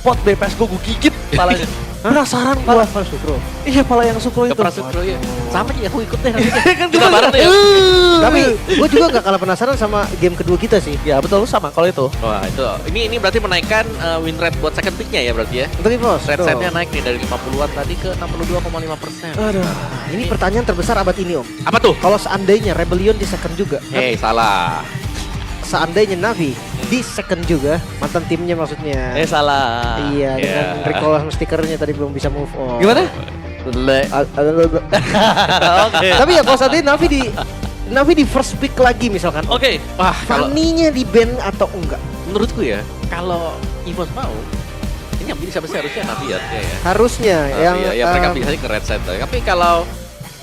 support BPS gue gigit palanya. Penasaran gua. Pala Sukro. Iya, pala yang Sukro itu. Prasutro ya. Sama aja aku ikut deh nanti. Kan Kita bareng ya. Tapi gue juga gak kalah penasaran sama game kedua kita sih. Ya betul sama kalau itu. Wah itu, ini berarti menaikkan win rate buat second picknya ya berarti ya. Untuk EVOS. Red tuh. side-nya naik nih dari 50-an tadi ke 62,5%. Aduh. Ini pertanyaan terbesar abad ini Om. Apa tuh? Kalau seandainya Rebellion di second juga, Salah. seandainya Navi di second juga, mantan timnya maksudnya. Salah. Iya, Iya. dengan recall sama stikernya tadi belum bisa move on. Gimana? Oke. Tapi ya kalau seandainya Navi di first pick lagi misalkan. Oke. Wah kalau Fanny-nya di ban atau enggak? menurutku ya, kalau EVOS mau, ini yang pilih siapa sih harusnya Navi ya? Harusnya yang ya mereka biasanya ke red side. Tapi kalau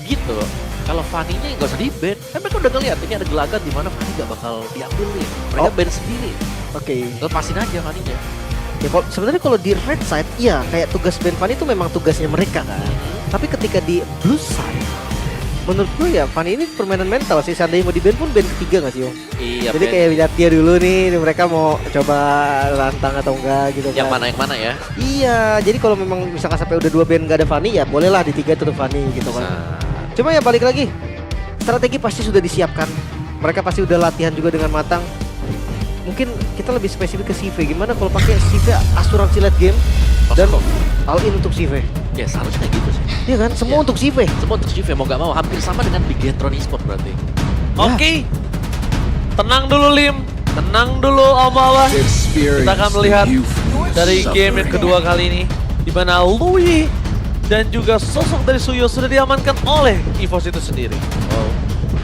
gitu, kalau Fanny-nya nggak usah di-ban. Kan mereka udah ngeliat ini ada gelagat di mana Fanny nggak bakal diambil nih. Mereka ban sendiri. Oke. Lepasin aja Fanny-nya. Ya sebenarnya kalau di red side, iya kayak tugas ban Fanny itu memang tugasnya mereka kan. Tapi ketika di blue side, menurut gue ya Fanny ini permainan mental sih. Seandainya mau di ban pun ban ketiga nggak sih Om? Iya. Jadi kayak lihat dia dulu nih, mereka mau coba lantang atau enggak gitu yang kan. mana ya? Iya, jadi kalau memang misalkan sampai udah 2 band gak ada Fanny ya bolehlah di 3 tutup Fanny gitu kan. Nah, Cuma ya balik lagi, strategi pasti sudah disiapkan. Mereka pasti udah latihan juga dengan matang. Mungkin kita lebih spesifik ke CV. Gimana kalau pakai CV asuransi late game dan all in untuk CV? ya seharusnya gitu sih. Iya kan, semua Iya. untuk CV. Semua untuk CV mau nggak mau hampir sama dengan Big Detron Esport berarti. Oke. Tenang dulu Lim. Tenang dulu Om Awa. Kita akan melihat dari game yang kedua kali ini di mana Louis dan juga sosok dari Suyo sudah diamankan oleh EVOS itu sendiri. Oh,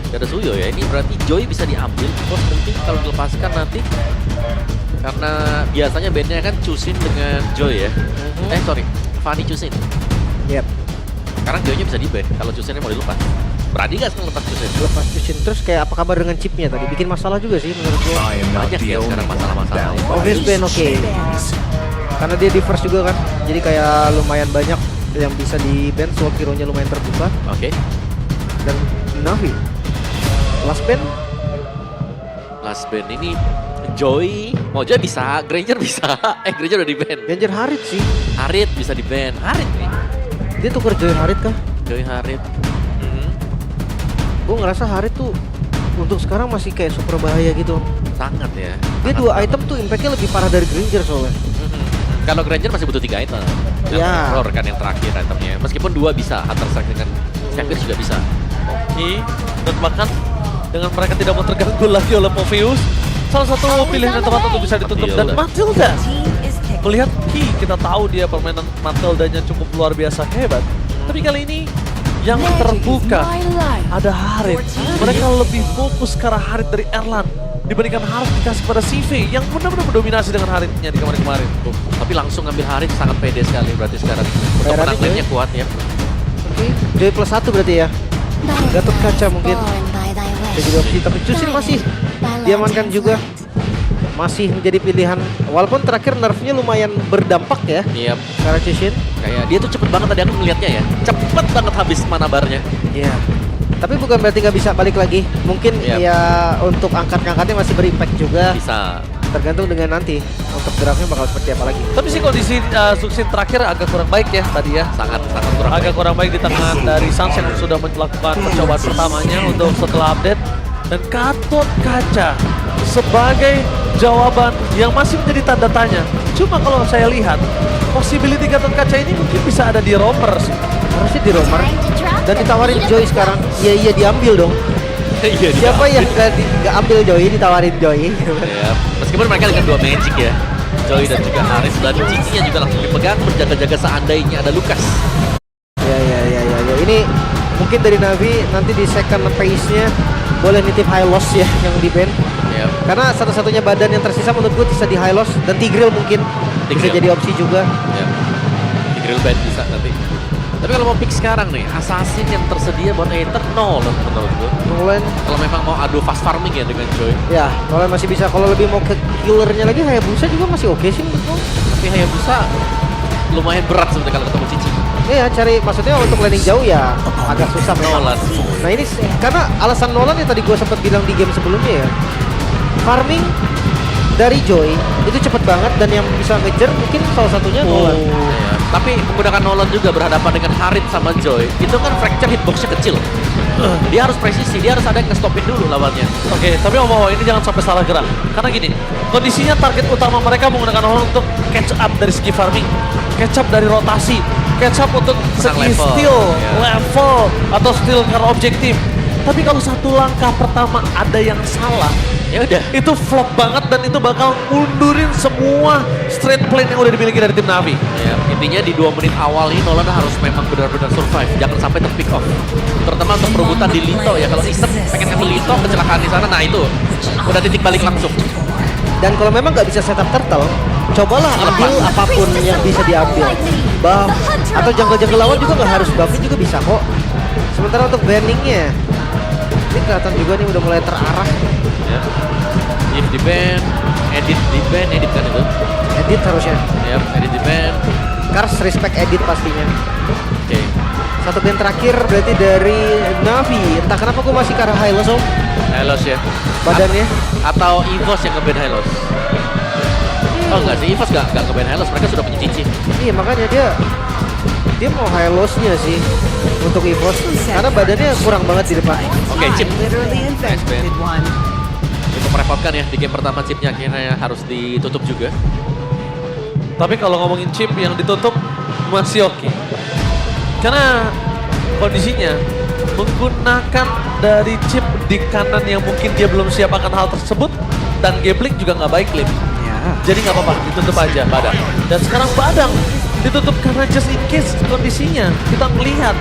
gak ada Suyo ya. Ini berarti Joy bisa diambil. Bos penting kalau dilepaskan nanti. Karena biasanya bandnya kan Chusin dengan Joy ya. Sorry, Fanny Chusin. Yap. Sekarang Joy-nya bisa di-ban kalau Chusinnya mau dilepas. Berani gak sekarang lepas Chusin? Lepas Jushin terus kayak apa kabar dengan chipnya tadi? Bikin masalah juga sih menurut gue. Banyak ya sekarang masalah-masalah. Obvious ban oke. Karena dia di first juga kan. Jadi kayak lumayan banyak yang bisa di ban, slot hero-nya lumayan terbuka. Oke. Dan Navi last ban Last ban ini Joy, mau Joy bisa, Granger bisa. Granger udah di-ban. Danger Harit sih. Harit bisa di-ban. Harit nih. Dia tuker Joy Harit kah? Joy Harit. Gue ngerasa Harit tuh untuk sekarang masih kayak super bahaya gitu. Sangat ya. Dia Sangat. 2 item tuh impactnya lebih parah dari Granger soalnya. Kalau Granger masih butuh 3 item. Yang Ya. roar kan yang terakhir itemnya. Meskipun 2 bisa, Hunter Strike dengan Sapphire juga bisa. Dan bahkan dengan mereka tidak mau terganggu lagi oleh Movius, salah satu pilihan yang tepat untuk bisa ditutup. Dan Matilda, melihat kita tahu dia permainan Matildanya cukup luar biasa hebat. Tapi kali ini yang terbuka ada Harit. Mereka lebih fokus ke arah Harit dari Erlan dibandingkan harus dikasih pada CV yang benar-benar mendominasi dengan Haritnya di kemarin-kemarin. Tapi langsung ngambil Harit sangat pede sekali berarti sekarang. Untuk Bayarannya menang lane-nya Joy. kuat ya. Oke, Joy plus 1 berarti ya. Gatot Kaca mungkin. Jadi opsi, tapi Chusin masih diamankan juga. Masih menjadi pilihan. Walaupun terakhir nerfnya lumayan berdampak ya. Iya, Karena Chusin. kayak dia tuh cepet banget tadi aku ngeliatnya ya. Cepet banget habis mana barnya. Iya. Tapi bukan berarti nggak bisa balik lagi. Mungkin Yap. ya untuk angkat-angkatnya masih berimpact juga. Bisa. Tergantung dengan nanti untuk draftnya bakal seperti apa lagi. Tapi sih kondisi Suksin terakhir agak kurang baik ya tadi ya. Sangat kurang Agak baik. kurang baik di tangan dari Sunset yang sudah melakukan percobaan pertamanya untuk setelah update. Dan Gatot Kaca sebagai jawaban yang masih menjadi tanda tanya. Cuma kalau saya lihat, possibility Gatot Kaca ini mungkin bisa ada di Romer sih. Harusnya di Romer dan ditawarin Joy sekarang. Iya diambil dong. Iya, Siapa yang nggak ambil Joy ditawarin Joy? Ya, meskipun mereka dengan 2 magic ya. Joy dan juga Haris dan cincinya juga langsung dipegang berjaga-jaga seandainya ada Lukas. Ya. Ini mungkin dari Navi nanti di second phase-nya boleh nitip high loss ya yang di ban. Ya, Karena satu-satunya badan yang tersisa menurut gue bisa di high loss dan Tigreal mungkin bisa Tigreal. jadi opsi juga. ya. Di grill band bisa nanti. Tapi kalau mau pick sekarang nih, assassin yang tersedia buat Aether nol menurut gue. Nolan Kalau memang mau adu fast farming ya dengan Joy. ya, Nolan masih bisa. Kalau lebih mau ke killernya lagi Hayabusa juga masih oke sih menurut gue. Tapi Hayabusa lumayan berat sebenarnya kalau ketemu Cici. Iya, cari maksudnya untuk landing jauh ya agak susah memang. Nolan. Nah ini karena alasan Nolan yang tadi gue sempat bilang di game sebelumnya ya. Farming dari Joy itu cepet banget dan yang bisa ngejar mungkin salah satunya Nolan. Ya, tapi menggunakan Nolan juga berhadapan dengan Harit sama Joy, itu kan fracture hitboxnya kecil. Dia harus presisi, dia harus ada yang nge-stopin dulu lawannya. Oke, tapi Om ini jangan sampai salah gerak. Karena gini, kondisinya target utama mereka menggunakan orang untuk catch up dari segi farming, catch up dari rotasi, catch up untuk Menang segi level, steal, ya. level, atau steal karena objektif. Tapi kalau satu langkah pertama ada yang salah, Ya udah. itu flop banget dan itu bakal mundurin semua straight plane yang udah dimiliki dari tim Navi. Ya, intinya di 2 menit awal ini Nolan harus memang benar-benar survive, jangan sampai ter-pick off. Terutama untuk perebutan di Lito ya, kalau Isep pengen ngambil Lito, kecelakaan di sana, nah itu udah titik balik langsung. Dan kalau memang nggak bisa setup turtle, cobalah ambil apapun yang bisa diambil. Buff atau jungle-jungle lawan juga nggak harus buffin juga bisa kok. Sementara untuk banningnya, ini kelihatan juga nih udah mulai terarah. Ya. If di ban, edit kan itu. Edit harusnya. Ya, edit di ban. Cars respect edit pastinya. Oke. Satu ban terakhir berarti dari Navi. Entah kenapa gue masih ke arah Hylos om. Hylos ya. Badannya. Atau Evos yang nge-ban Hylos. Oh enggak sih, Evos nggak nge-ban Hylos, mereka sudah punya cincin. Iya makanya dia mau Hylosnya sih untuk Evos. Karena badannya kurang banget di depan. Oke, chip. Literally Nice, man. invented one. Cukup merepotkan ya, di game pertama chipnya akhirnya harus ditutup juga. Tapi kalau ngomongin chip yang ditutup masih oke. Karena kondisinya menggunakan dari chip di kanan yang mungkin dia belum siap akan hal tersebut dan gambling juga nggak baik Lim. Ya. Jadi nggak apa-apa, ditutup aja Badang. Dan sekarang Badang ditutup karena just in case kondisinya kita melihat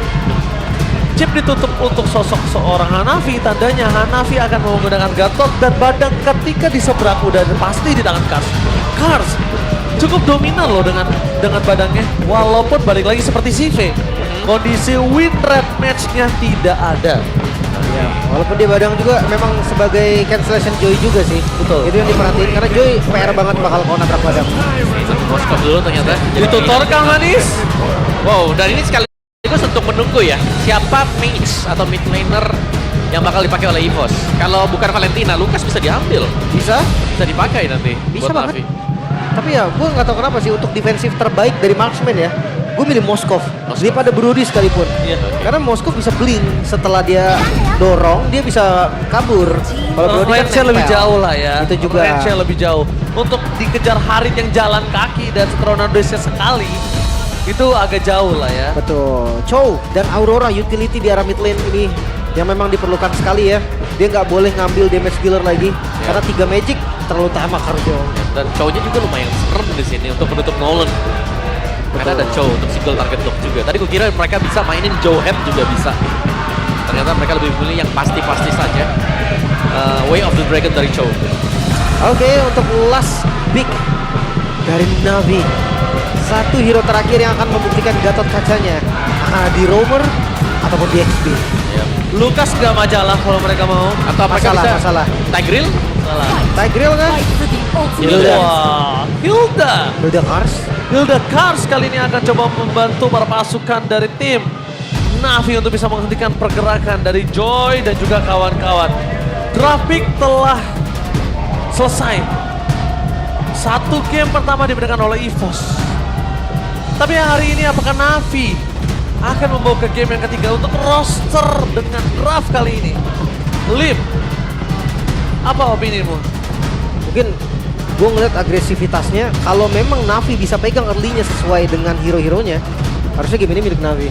chip ditutup untuk sosok seorang Hanafi, tandanya Hanafi akan menggunakan Gatot dan Badang ketika di seberang udah pasti di tangan Kars. Kars cukup dominan loh dengan Badangnya, walaupun balik lagi seperti CV, kondisi win rate match-nya tidak ada. Ya, walaupun dia Badang juga memang sebagai cancellation Joy juga sih. Betul. Itu yang diperhatiin karena Joy PR banget bakal kalau nabrak Badang. Moskov dulu ternyata. Ditutorkan manis. Wow, dan ini sekaligus untuk menunggu ya, siapa mage atau mid laner yang bakal dipakai oleh EVOS. Kalau bukan Valentina, Lucas bisa diambil. Bisa? Bisa dipakai nanti Bisa buat banget. Navi. Tapi ya, gue nggak tahu kenapa sih untuk defensif terbaik dari marksman ya. Gue milih Moskov daripada Brody sekalipun. Iya. Karena Moskov bisa blink setelah dia dorong, dia bisa kabur. Kalau Brody kan Range-nya lebih nempel. jauh lah ya. Itu juga. Range-nya lebih jauh. Untuk dikejar Harit yang jalan kaki dan Stronadosnya sekali, itu agak jauh lah ya. Betul. Chow dan Aurora utility di arah mid lane ini yang memang diperlukan sekali ya. Dia nggak boleh ngambil damage dealer lagi karena 3 magic terlalu utama Karjo. Dan cowoknya juga lumayan serem di sini untuk menutup Nolan. Karena ada Chow untuk single target lock juga. Tadi gue kira mereka bisa mainin Joe Head juga bisa. Ternyata mereka lebih memilih yang pasti-pasti saja. Way of the Dragon dari Chow. Oke, untuk last pick dari Navi. Satu hero terakhir yang akan membuktikan Gatot kacanya. Di Roamer ataupun di XP. Ya. Lukas gak majalah kalau mereka mau. Atau mereka Masalah, bisa masalah. Tigreal? Salah. Tigreal kan? Fight for the ultimate. Hilda. Wah, Hilda. Hilda Kars. Hilda Kars kali ini akan coba membantu para pasukan dari tim Navi untuk bisa menghentikan pergerakan dari Joy dan juga kawan-kawan. Draft pick telah selesai. Satu game pertama diberikan oleh EVOS. Tapi hari ini apakah Navi akan membawa ke game yang ketiga untuk roster dengan draft kali ini? Lim, apa opinimu? Mungkin gue ngeliat agresivitasnya. Kalau memang Navi bisa pegang early-nya sesuai dengan hero-heronya, harusnya game ini milik Navi.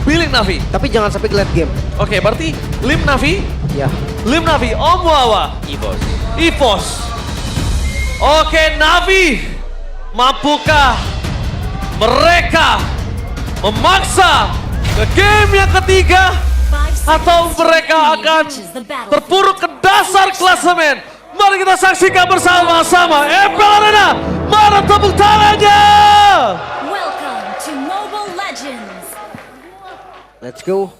Milik Navi. Tapi jangan sampai ke late game. Oke, berarti Lim Navi, Ya. Lim Navi, Om Wawa, EVOS. EVOS. Oke, Navi, mampukah mereka memaksa ke game yang ketiga atau mereka akan terpuruk ke dasar klasemen? Mari kita saksikan bersama-sama. FPL Arena, mana tepuk tangannya? Welcome to Mobile Legends. Let's go.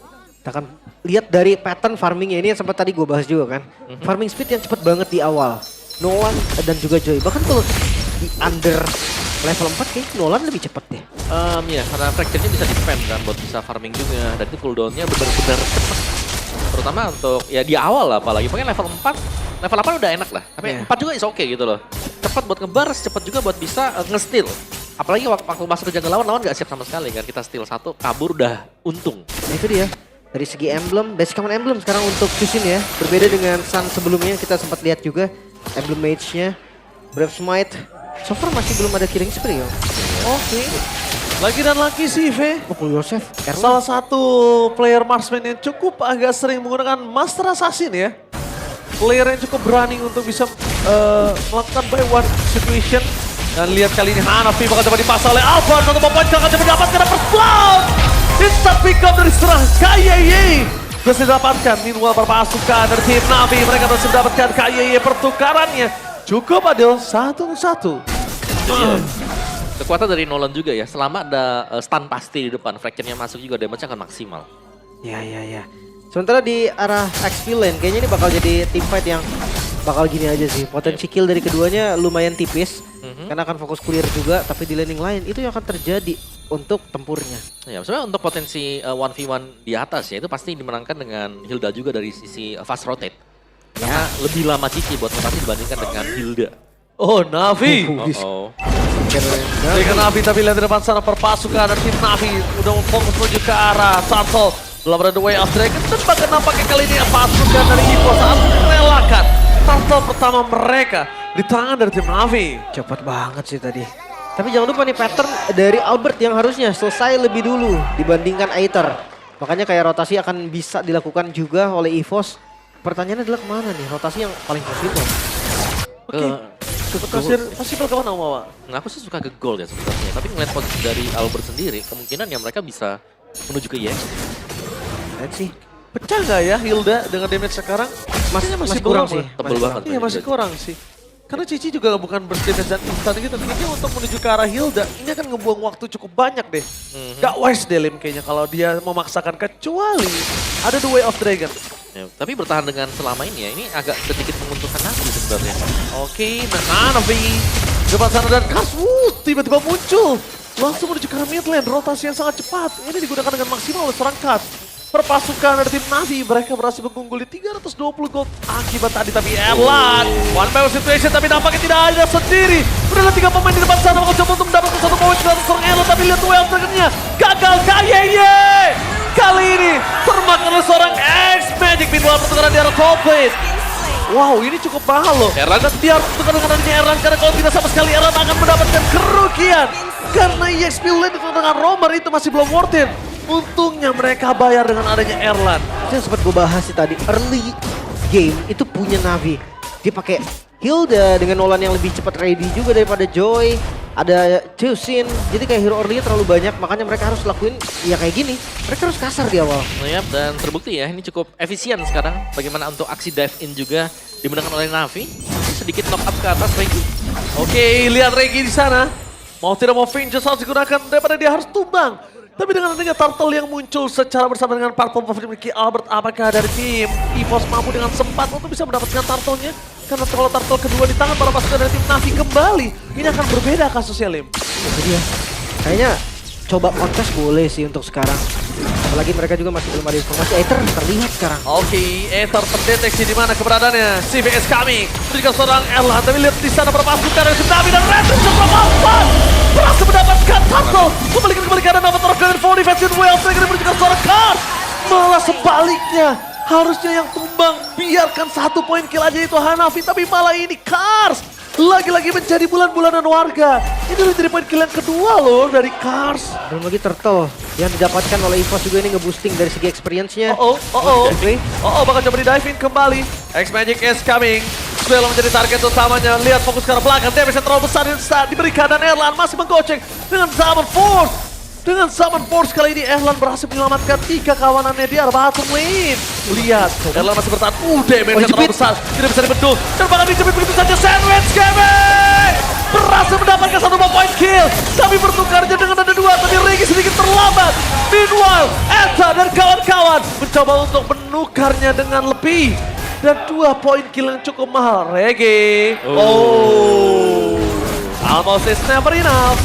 Kita akan lihat dari pattern farmingnya ini yang sempat tadi gue bahas juga kan. Farming speed yang cepet banget di awal. Nolan dan juga Joy. Bahkan kalau di under level 4 kayak Nolan lebih cepet deh. Ya, karena fracture-nya bisa di-spam kan buat bisa farming juga. Dan itu cooldown-nya benar-benar cepat. Terutama untuk ya di awal lah, apalagi. Pokoknya level 4 level 8 udah enak lah. Tapi Iya. 4 juga is oke gitu loh. Cepat buat ngebars, cepat juga buat bisa nge-steal. Apalagi waktu masuk ke jungle lawan gak siap sama sekali kan. Kita steal 1, kabur udah untung. Nah itu dia. Dari segi emblem, basic common emblem sekarang untuk Chusin ya. Berbeda dengan Sun sebelumnya kita sempat lihat juga. Emblem mage-nya. Brave Smite. So far masih belum ada killing spree ya. Oke. Lagi dan lagi sih, V. Oh, pull yourself. Salah satu player marksman yang cukup agak sering menggunakan Master Assassin ya. Player yang cukup berani untuk bisa melakukan buy one situation. Dan lihat kali ini Hanafi bakal coba dipasang oleh Alpha. Satu poin akan coba didapatkan first blood. Instant pick up dari serang KYY. Berhasil didapatkan. Meanwhile perpasukan dari tim Navi. Mereka berhasil mendapatkan KYY pertukarannya. Cukup adil 1-1. Kekuatan dari Nolan juga ya. Selama ada stun pasti di depan. Fracture-nya masuk juga damage akan maksimal. Ya. Sementara di arah XP lane, kayaknya ini bakal jadi team fight yang bakal gini aja sih. Potensi kill dari keduanya lumayan tipis. Karena akan fokus clear juga, tapi di laning lain itu yang akan terjadi untuk tempurnya. Ya, sebenarnya untuk potensi 1v1 di atas ya, itu pasti dimenangkan dengan Hilda juga dari sisi fast rotate. Karena lebih lama Cici buat rotasi dibandingkan dengan Hilda. Oh, Navi. Oh. Dengan Navi tapi lihat di depan sana perpasukan dari tim Navi udah fokus menuju ke arah Turtle. Belum ada the way of dragon dan bahkan nampaknya kali ini pasukan dari Evo saat merelakan Turtle pertama mereka di tangan dari tim Navi. Cepat banget sih tadi. Tapi jangan lupa nih pattern dari Albert yang harusnya selesai lebih dulu dibandingkan Aether. Makanya kayak rotasi akan bisa dilakukan juga oleh EVOS. Pertanyaannya adalah kemana nih rotasi yang paling possible? Oke. Possible kemana Mawa? Aku sih suka ke gold ya sebenarnya. Tapi ngeliat posisi dari Albert sendiri, kemungkinan ya mereka bisa menuju ke EX. Lihat sih. Pecah nggak ya Hilda dengan damage sekarang? Kayaknya Masih kurang belum sih. ya. Tebel banget. Iya masih kurang sih. Karena Cici juga bukan burst damage dan instan gitu. Ini untuk menuju ke arah Hilda, ini akan ngebuang waktu cukup banyak deh. Gak wise deh Lim kayaknya kalau dia memaksakan kecuali ada the way of dragon. Ya, tapi bertahan dengan selama ini ya, ini agak sedikit menguntungkan Navi sebenarnya. Oke, nah Navi depan sana dan Kars, tiba-tiba muncul. Langsung menuju ke arah mid lane, rotasi yang sangat cepat. Ini digunakan dengan maksimal oleh seorang Kars. Perpasukan dari tim Navi, mereka berhasil mengungguli 320 gold akibat tadi. Tapi Erlan, one by one situation tapi nampaknya tidak ada sendiri. Udah ada 3 pemain di depan sana, mau coba untuk mendapatkan 1 poin dari seorang Erlan. Tapi lihat duel triggernya, gagal KYY. Kali ini termakan oleh seorang X-Magic. Meanwhile pertukaran di arah top lane. Wow, ini cukup mahal loh. Erlan dan dia harus bertukar dengan adanya Erlan. Karena kalau tidak sama sekali Erlan akan mendapatkan kerugian. Karena EXP lane itu dengan Romer itu masih belum worth it. Untungnya mereka bayar dengan adanya Erlan. Itu yang sempat gue bahas sih tadi. Early game itu punya Navi. Dia pakai Hilda dengan Nolan yang lebih cepat ready juga daripada Joy. Ada Chusin. Jadi kayak hero early terlalu banyak. Makanya mereka harus lakuin ya kayak gini. Mereka harus kasar di awal. Yap, dan terbukti ya, ini cukup efisien sekarang. Bagaimana untuk aksi dive in juga dimenangkan oleh Navi. Sedikit knock up ke atas Regi. Oke, lihat Regi di sana. Mau tidak mau Vengeance harus digunakan daripada dia harus tumbang. Tapi dengan adanya Turtle yang muncul secara bersama dengan Purple Buff dimiliki Albert, apakah dari tim EVOS mampu dengan sempat untuk bisa mendapatkan Turtle-nya? Karena kalau Turtle kedua di tangan para pasukan dari tim Navi kembali, ini akan berbeda kasusnya Lim. Itu dia. Kayaknya coba kontes boleh sih untuk sekarang. Apalagi mereka juga masih belum ada informasi. Aether terlihat sekarang. Oke, Aether terdeteksi di mana keberadaannya. CVS coming. Berikan seorang Erlan, tapi lihat di sana perpasukan dari Navi dan Retro seberapa berhasil mendapatkan Turtle. Kembali ke arah nama Torgan for defense in well. Mereka memberikan seorang Kars. Malah sebaliknya. Harusnya yang tumbang biarkan 1 poin kill aja itu Hanafi. Tapi malah ini Kars. Lagi-lagi menjadi bulan-bulanan warga. Ini menjadi poin kill yang kedua loh dari Kars. Belum lagi Turtle yang didapatkan oleh EVOS juga ini nge-boosting dari segi experience-nya. Bakal coba di-dive in kembali. X-Magic is coming. Spell menjadi target utamanya. Lihat fokus ke arah belakang. Damage yang terlalu besar yang diberikan dan Erlan masih menggocek dengan Zaman Force. Dengan Zaman Force kali ini Erlan berhasil menyelamatkan 3 kawanannya di arah bottom lane. Lihat, Erlan masih bertahan. Damage yang terlalu besar. Tidak bisa dibendung. Dan bahkan dijepit begitu saja. Sandwich Gaming! Berhasil mendapatkan 1 point kill. Tapi bertukarnya dengan ada 2. Tapi Regi sedikit terlambat. Meanwhile, Eta dan kawan-kawan mencoba untuk menukarnya dengan lebih. Dan 2 poin kill yang cukup mahal. Regi. Almost is never enough.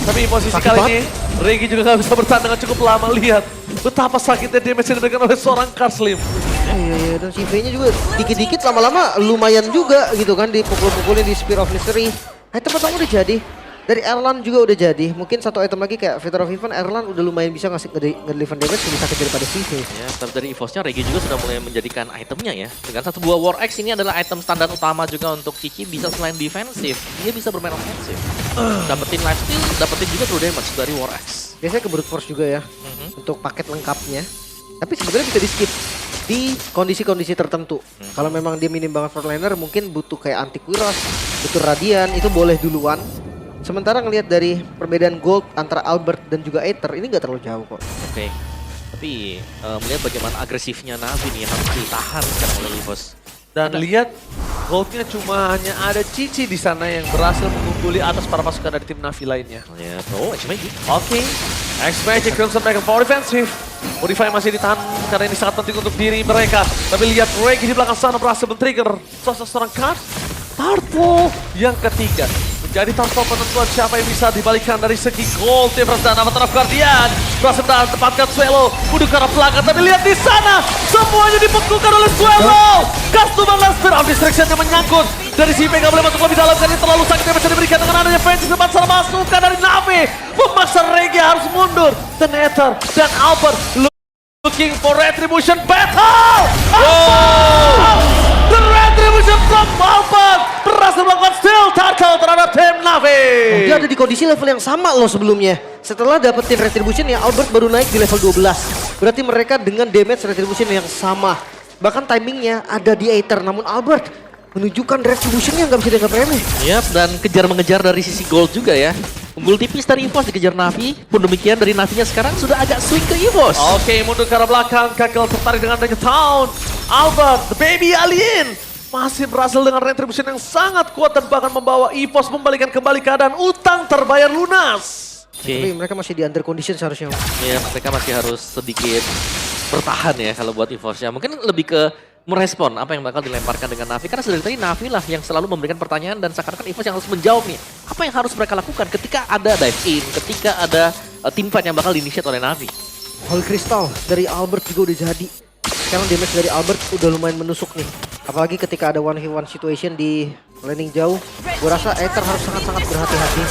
Tapi posisi Sakit kali banget. ini Regi juga gak bisa bertahan dengan cukup lama. Lihat betapa sakitnya damage yang diberikan oleh seorang Kars Lim. ya. Iya, dan si V-nya juga dikit-dikit lama-lama lumayan juga gitu kan dipukul-pukulin di Spear of Mystery. Item pertama udah jadi. Dari Erlan juga udah jadi. Mungkin satu item lagi kayak Victor of Even, Erlan udah lumayan bisa nge-deliver damage lebih sakit daripada si V. Ya, tapi dari EVOS-nya Regi juga sudah mulai menjadikan itemnya ya. Dengan satu buah War Axe ini adalah item standar utama juga untuk Cici, bisa selain defensif, dia bisa bermain offensif. Dapetin lifesteal, dapetin juga true damage dari War Axe. Biasanya ke Brute Force juga ya untuk paket lengkapnya. Tapi sebenarnya bisa di-skip di kondisi-kondisi tertentu. Kalau memang dia minim banget frontliner, mungkin butuh kayak Antiquiros, butuh Radiant, itu boleh duluan. Sementara ngelihat dari perbedaan gold antara Albert dan juga Aether, ini nggak terlalu jauh kok. Oke. Tapi melihat bagaimana agresifnya Navi nih yang harus ditahan sekarang oleh EVOS. Dan lihat goldnya cuma hanya ada Cici di sana yang berhasil mengungguli atas para pasukan dari tim Navi lainnya. Ya, oh, X-Magic. Oke, X-Magic Crimson Dragon for defensive. Modify masih ditahan karena ini sangat penting untuk diri mereka. Tapi lihat Regi di belakang sana berhasil men-trigger sosok seorang card. Tarpo yang ketiga. Menjadi tarpo penentuan siapa yang bisa dibalikan dari segi gold. Difference dan Avatar of Guardian. Berhasil mendapatkan Swallow. Udah ke arah belakang. Tapi lihat di sana. Semuanya dibekukan oleh Swallow. Customer Last Spear of Distraction yang menyangkut. Dari si nggak boleh masuk lebih dalam karena terlalu sakit yang bisa diberikan dengan adanya Fancy sempat salah masukkan dari Navi. Memaksa Regi harus mundur. Dan Aether dan Albert looking for retribution battle. The retribution from Albert berhasil melakukan steal turtle terhadap tim Navi. Dia ada di kondisi level yang sama loh sebelumnya. Setelah dapetin retribution ya Albert baru naik di level 12. Berarti mereka dengan damage retribution yang sama. Bahkan timingnya ada di Aether, namun Albert menunjukkan retribution yang nggak bisa dianggap remeh. Yap, dan kejar-mengejar dari sisi gold juga ya. Unggul tipis dari EVOS dikejar Navi, pun demikian dari Navinya sekarang sudah agak swing ke EVOS. Oke, mundur ke arah belakang, Kakel tertarik dengan adanya Town. Albert, the baby alien, masih berhasil dengan retribution yang sangat kuat dan bahkan membawa EVOS membalikan kembali keadaan utang terbayar lunas. Tapi mereka masih di under condition seharusnya. Ya, mereka masih harus sedikit bertahan ya kalau buat EVOS-nya. Mungkin lebih ke merespon apa yang bakal dilemparkan dengan Navi. Karena dari tadi Navi lah yang selalu memberikan pertanyaan dan seakan-akan EVOS yang harus menjawab nih. Apa yang harus mereka lakukan ketika ada dive in, ketika ada team fight yang bakal di-initiate oleh Navi. Holy Crystal dari Albert juga udah jadi. Sekarang damage dari Albert udah lumayan menusuk nih. Apalagi ketika ada 1v1 situation di laning jauh. Gue rasa Aether harus sangat-sangat berhati-hati.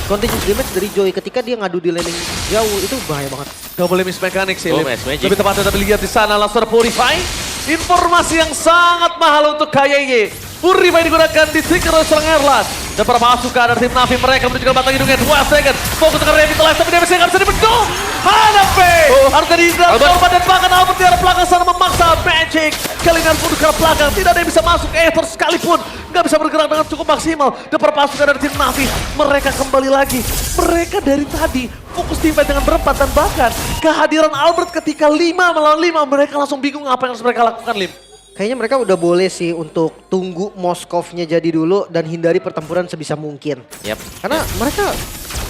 Continuous damage dari Joy ketika dia ngadu di laning jauh itu bahaya banget. Double miss mechanic sih, Oh, Lim. Magic. Lebih tepatnya tapi lihat di sana langsung Purify. Informasi yang sangat mahal untuk KYY. Purify digunakan di trigger oleh seorang Erlan. Dan para pasukan dari tim Navi mereka menunjukkan batang hidungnya 2 second. Fokus dengan Revitalize tapi dia masih nggak bisa dibendung. Hanape! Harus dari Indra korban dan bahkan Albert di arah belakang sana memaksa Magic. Kali ini harus mundur ke arah belakang. Tidak ada yang bisa masuk. Aether sekalipun nggak bisa bergerak dengan cukup maksimal. Dan para pasukan dari tim Navi mereka kembali lagi. Mereka dari tadi fokus team fight dengan berempat dan bahkan kehadiran Albert ketika 5 melawan 5 mereka langsung bingung apa yang harus mereka lakukan, Lim. Kayaknya mereka udah boleh sih untuk tunggu Moskovnya jadi dulu dan hindari pertempuran sebisa mungkin. Yap. Karena mereka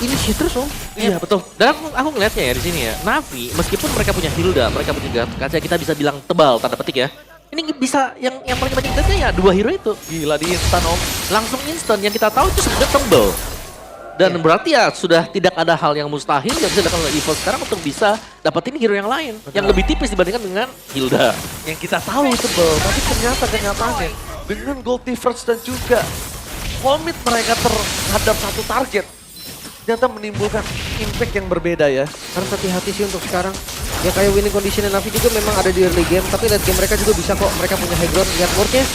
ini terus om. Iya betul. Dan aku ngelihatnya ya di sini ya, Navi meskipun mereka punya Hilda, mereka punya Gatot Kaca, kita bisa bilang tebal tanda petik ya. Ini bisa yang paling banyak intensnya ya 2 hero itu. Gila di instan, Om. Langsung instan, yang kita tahu itu sebenarnya tebal. Dan berarti ya sudah tidak ada hal yang mustahil yang bisa dilakukan oleh EVOS sekarang untuk bisa dapetin hero yang lain. Yang lebih tipis dibandingkan dengan Hilda. Yang kita tahu tebel, tapi ternyata kenyataannya dengan gold difference dan juga komit mereka terhadap satu target ternyata menimbulkan impact yang berbeda ya. Harus hati-hati sih untuk sekarang. Ya kayak winning condition Navi juga memang ada di early game, tapi late game mereka juga bisa kok. Mereka punya high ground, lihat wardnya.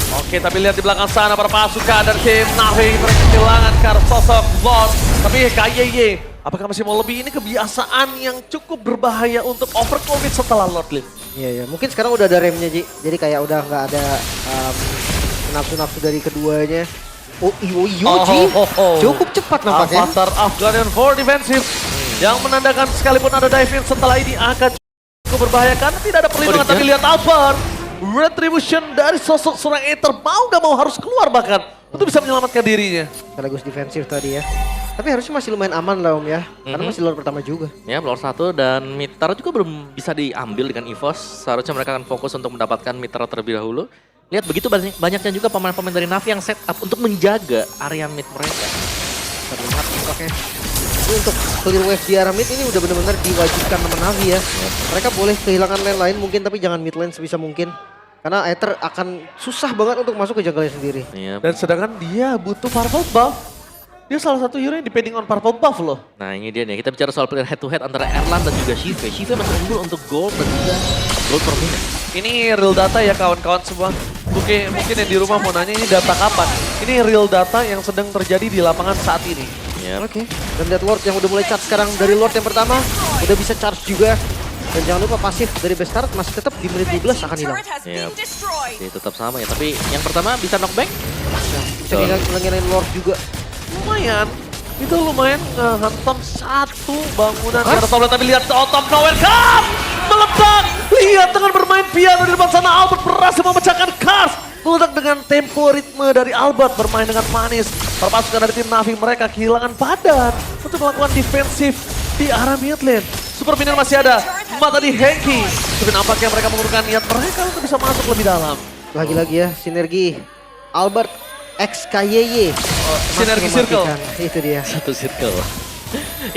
Oke, tapi lihat di belakang sana para pasukan dari tim Navi mereka kehilangan karena sosok Lord. Tapi KYY, apakah masih mau lebih? Ini kebiasaan yang cukup berbahaya untuk overcommit setelah Lord Lim. Iya ya, mungkin sekarang udah ada remnya Ji. Jadi kayak udah nggak ada nafsu-nafsu dari keduanya. Oh Ji, cukup cepat nampaknya. Avatar Afghanian for defensive yang menandakan sekalipun ada dive in setelah ini akan cukup berbahaya karena tidak ada perlindungan. Tapi lihat Albert. Retribution dari sosok seorang Aether mau gak mau harus keluar bahkan untuk bisa menyelamatkan dirinya. Sekaligus defensif tadi ya. Tapi harusnya masih lumayan aman lah om ya. Karena masih lord pertama juga. Ya, Lord 1 dan Mitra juga belum bisa diambil dengan EVOS. Seharusnya mereka akan fokus untuk mendapatkan Mitra terlebih dahulu. Lihat begitu banyaknya juga pemain-pemain dari Navi yang set up untuk menjaga area mid mereka. Terlihat oke. Ini untuk clear wave di arah mid ini udah benar-benar diwajibkan sama Navi ya. Mereka boleh kehilangan lane lain mungkin tapi jangan mid lane sebisa mungkin. Karena Aether akan susah banget untuk masuk ke jungle-nya sendiri. Iya. Dan sedangkan dia butuh purple buff. Dia salah satu hero yang depending on purple buff loh. Nah ini dia nih, kita bicara soal player head to head antara Erlan dan juga Shive. Shive masih unggul untuk gold dan juga gold per minute. Ini real data ya kawan-kawan semua. Mungkin yang di rumah mau nanya ini data kapan. Ini real data yang sedang terjadi di lapangan saat ini. Yep. Oke. Dan Death Lord yang udah mulai charge sekarang dari Lord yang pertama. Udah bisa charge juga. Dan jangan lupa pasif dari Bestart masih tetap di menit 12 akan hilang. Yep. Jadi tetap sama ya, tapi yang pertama bisa knockback. Bisa ngilangin Lord juga. Lumayan. Itu lumayan ngehantam satu bangunan. Karena Tom tapi lihat Tom Nowhere Cup meledak. Lihat dengan bermain piano di depan sana Albert berhasil memecahkan Cars. Meledak dengan tempo ritme dari Albert bermain dengan manis. Perpasukan dari tim Navi mereka kehilangan badan untuk melakukan defensif di arah mid lane. Super minion masih ada. Mata di Henki. Tapi nampaknya mereka menggunakan niat mereka untuk bisa masuk lebih dalam. Lagi-lagi ya sinergi Albert X KYY. Sinergi circle. Itu dia. Satu circle.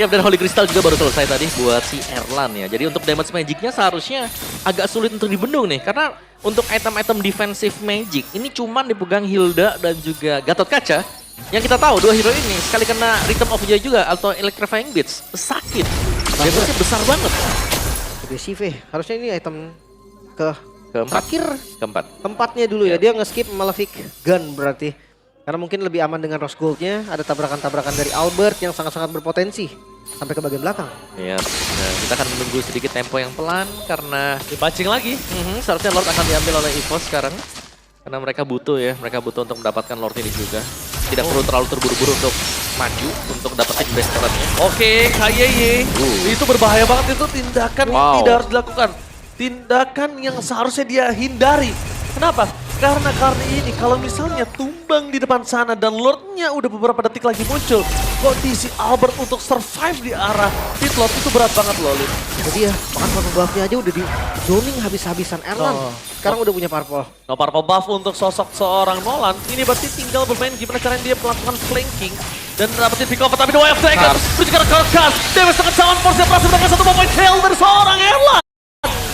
Ya, dan Holy Crystal juga baru selesai tadi buat si Erlan ya. Jadi untuk damage magicnya seharusnya agak sulit untuk dibendung nih. Karena untuk item-item defensive magic ini cuman dipegang Hilda dan juga Gatot Kaca. Yang kita tahu dua hero ini sekali kena Rhythm of Joy juga atau Electrifying Beats sakit. Damage-nya besar banget. Udah Shive. Harusnya ini item Keempat. keempat. Tempatnya dulu ya. Dia nge-skip Malefic Gun berarti. Karena mungkin lebih aman dengan Rose Gold-nya. Ada tabrakan-tabrakan dari Albert yang sangat-sangat berpotensi. Sampai ke bagian belakang. Iya, nah, kita akan menunggu sedikit tempo yang pelan karena Dipancing lagi. seharusnya Lord akan diambil oleh EVOS sekarang. Karena mereka butuh ya, mereka butuh untuk mendapatkan Lord ini juga. Tidak perlu terlalu terburu-buru untuk maju, untuk dapetin best talentnya. Oke, KYY. Itu berbahaya banget, itu tindakan yang Wow. tidak harus dilakukan. Tindakan yang seharusnya dia hindari. Kenapa? Karena ini kalau misalnya tumbang di depan sana dan Lordnya udah beberapa detik lagi muncul, kondisi Albert untuk survive di arah pit Lord itu berat banget loh, Lin. Jadi ya, makan purple buff-nya aja udah di zoning habis-habisan Erlan. Sekarang udah punya purple. No purple buff untuk sosok seorang Nolan. Ini berarti tinggal bermain gimana caranya dia melakukan flanking dan dapetin pick off, tapi The Way of Dragon menuju ke Cars. Davis dengan calon force yang berhasil mendapatkan satu point kill dari seorang Erlan.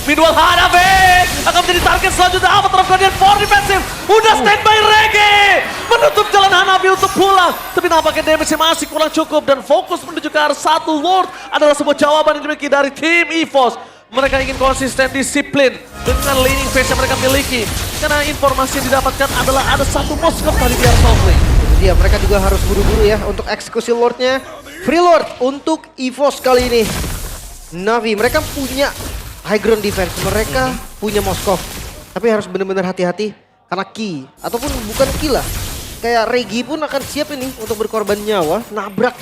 Meanwhile Hanabe akan menjadi target selanjutnya. Avatar of Guardian for defensive. Udah standby Regi. Menutup jalan Hanabi untuk pulang. Tapi nampaknya damage masih kurang cukup. Dan fokus menuju ke arah satu Lord adalah sebuah jawaban yang dimiliki dari tim EVOS. Mereka ingin konsisten disiplin dengan laning phase yang mereka miliki. Karena informasi yang didapatkan adalah ada satu Moskov tadi di arah top lane. Itu dia, mereka juga harus buru-buru ya untuk eksekusi Lordnya. Free Lord untuk EVOS kali ini. Navi, mereka punya high ground defense, mereka punya Moskov. Tapi harus benar-benar hati-hati karena Ki ataupun bukan Ki lah. Kayak Regi pun akan siap ini untuk berkorban nyawa, nabrak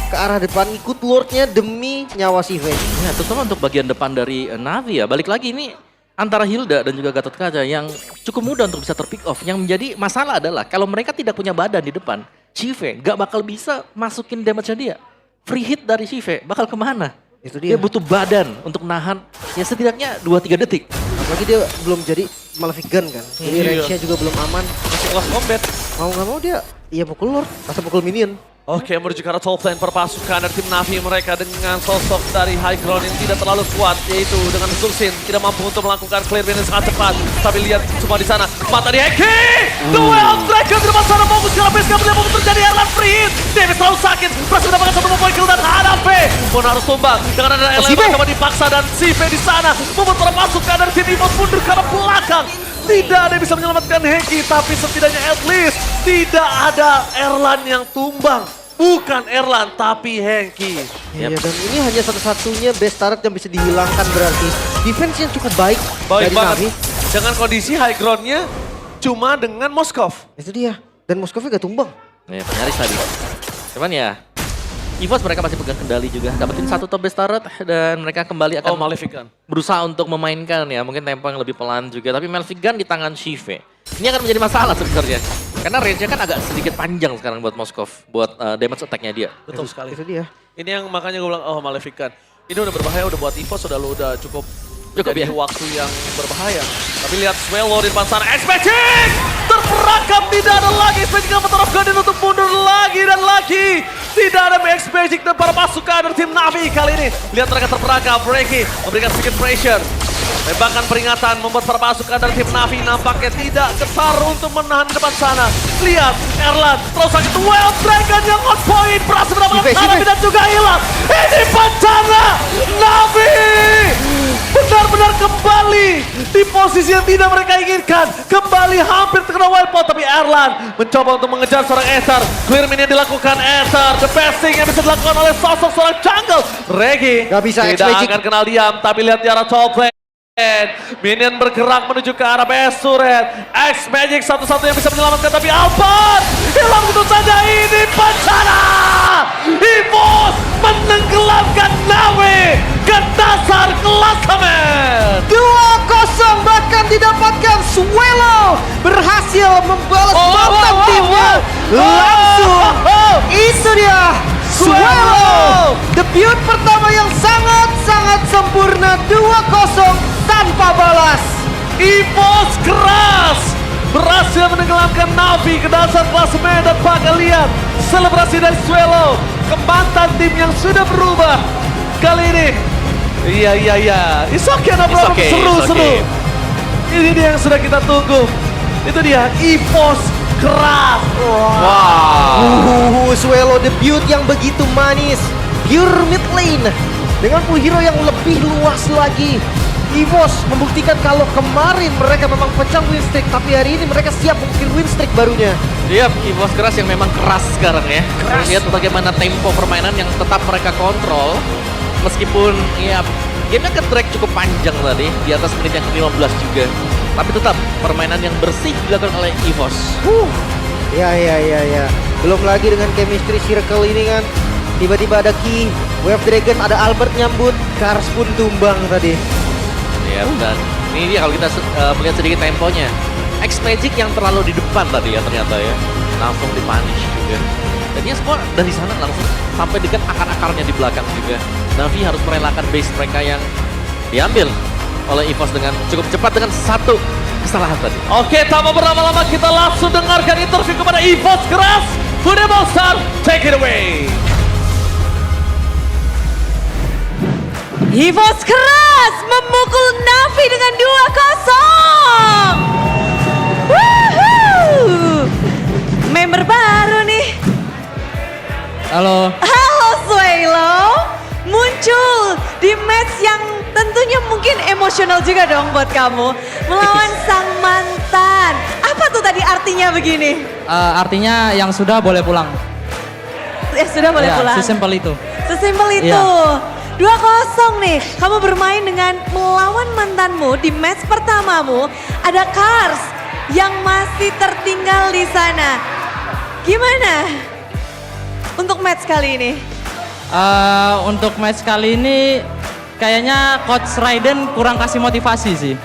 ke arah depan, ikut Lordnya demi nyawa Shive. Ya, terutama untuk bagian depan dari Navi ya. Balik lagi ini antara Hilda dan juga Gatot Kaca yang cukup mudah untuk bisa terpick off. Yang menjadi masalah adalah kalau mereka tidak punya badan di depan, Shive gak bakal bisa masukin damage-nya dia. Free hit dari Shive bakal kemana? Itu Dia dia. butuh badan untuk nahan ya setidaknya 2-3 detik. Apalagi dia belum jadi Malefic Gun kan. Jadi Iya. range-nya juga belum aman. Masih close combat. Mau nggak mau dia iya pukul Lord, masa pukul minion. Oke, menuju ke arah top lane perpasukan dari tim Navi mereka dengan sosok dari high ground yang tidak terlalu kuat, yaitu dengan Zulsin tidak mampu untuk melakukan clear yang sangat cepat. Tapi lihat semua di sana, mata di Heki! The Way of Dragon di depan sana fokus ke arah base camp, melihat terjadi Erlan free hit. Davis terlalu sakit, berhasil mendapatkan satu point kill dan Hanafe pun harus tumbang. Dengan ada Erlan bersama dipaksa dan Sive di sana membuat perpasukan dari tim EVOS mundur ke arah belakang. Tidak ada yang bisa menyelamatkan Henki, tapi setidaknya at least tidak ada Erlan yang tumbang. Bukan Erlan, tapi Henki. Iya, dan ini hanya satu-satunya best turret yang bisa dihilangkan berarti. Defense yang cukup baik, Baik dari banget. Navi. Dengan kondisi high ground-nya cuma dengan Moskov. Itu dia. Dan Moskovnya gak tumbang. Ya, nyaris tadi. Cuman ya, EVOS mereka masih pegang kendali juga. Dapetin satu top base turret dan mereka kembali akan Malefic Gun. berusaha untuk memainkan ya. Mungkin tempo yang lebih pelan juga. Tapi Malefic Gun di tangan Shive. Ini akan menjadi masalah sebenarnya. Karena range-nya kan agak sedikit panjang sekarang buat Moskov. Buat damage attack-nya dia. Betul sekali. Itu dia. Ini yang makanya gue bilang, oh Malefic Gun. Ini udah berbahaya, udah buat EVOS, udah cukup Cukup jadi ya. waktu yang berbahaya. Tapi lihat Swallow di depan sana, X-Magic! Terperangkap, tidak ada lagi X-Magic Avatar of Guardian untuk mundur lagi dan lagi. Tidak ada Max Magic dan para pasukan dari tim Navi kali ini. Lihat mereka terperangkap, Breaky memberikan sedikit pressure. Tembakan peringatan membuat para pasukan dari tim Navi nampaknya tidak ketar untuk menahan depan sana. Lihat, Erlan terus sakit Wild Dragon yang on point. Berhasil mendapatkan Navi dan juga hilang. Ini bencana Navi! Benar-benar kembali di posisi yang tidak mereka inginkan. Kembali hampir terkena wild pot, tapi Erlan mencoba untuk mengejar seorang Ether. Clear minion dilakukan Ether. The best thing yang bisa dilakukan oleh sosok seorang jungle. Regi Gak bisa, tidak X-Magic. akan kenal diam, tapi lihat di arah top lane. Minion bergerak menuju ke arah BS Turret. X-Magic satu-satu yang bisa menyelamatkan, tapi Alphard hilang begitu saja. Ini bencana. EVOS menenggelamkan Navi ke dasar klasemen. 2-0 bahkan didapatkan. Swallow berhasil membalas mantan timnya. Langsung itu dia Swallow. Debut pertama yang sangat-sangat sempurna. 2-0 tanpa balas. EVOS keras berhasil menenggelamkan Navi ke dasar klasemen. Dan bakal lihat selebrasi dari Swallow ke mantan tim yang sudah berubah. Kali ini iya it's okay, no problem. okay, Seru. it's okay. Ini dia yang sudah kita tunggu. Itu dia EVOS keras. Swallow debut yang begitu manis. Pure mid lane dengan pool hero yang lebih luas lagi. EVOS membuktikan kalau kemarin mereka memang pecah win streak, tapi hari ini mereka siap mengukir win streak barunya. Iya, EVOS keras yang memang keras sekarang ya. Lihat bagaimana tempo permainan yang tetap mereka kontrol. Meskipun ya gamenya ke-track cukup panjang tadi, di atas menit yang ke-15 juga. Tapi tetap permainan yang bersih dilakukan oleh EVOS. Ya. Belum lagi dengan chemistry circle ini kan. Tiba-tiba ada Ki, Wave Dragon, ada Albert nyambut, Kars pun tumbang tadi. Ya, dan ini dia kalau kita melihat sedikit temponya. X-Magic yang terlalu di depan tadi ya ternyata ya. Langsung di-punish juga. Dan dia semua dari sana langsung sampai dekat akar-akarnya di belakang juga. Navi harus merelakan base mereka yang diambil oleh EVOS dengan cukup cepat dengan satu kesalahan tadi. Oke, tanpa berlama-lama kita langsung dengarkan interview kepada EVOS keras. Football Star, take it away. EVOS keras memukul Navi dengan 2-0. Woohoo! Member baru nih. Halo. Halo Swallow. Muncul di match yang tentunya mungkin emosional juga dong buat kamu. Melawan sang mantan. Apa tuh tadi artinya begini? Artinya yang sudah boleh pulang. Ya sudah boleh Ya, pulang. sesimpel itu. Sesimpel itu. Iya. 2-0 nih, kamu bermain dengan melawan mantanmu di match pertamamu. Ada Kars yang masih tertinggal di sana. Gimana untuk match kali ini? Untuk match kali ini kayaknya Coach Raiden kurang kasih motivasi sih.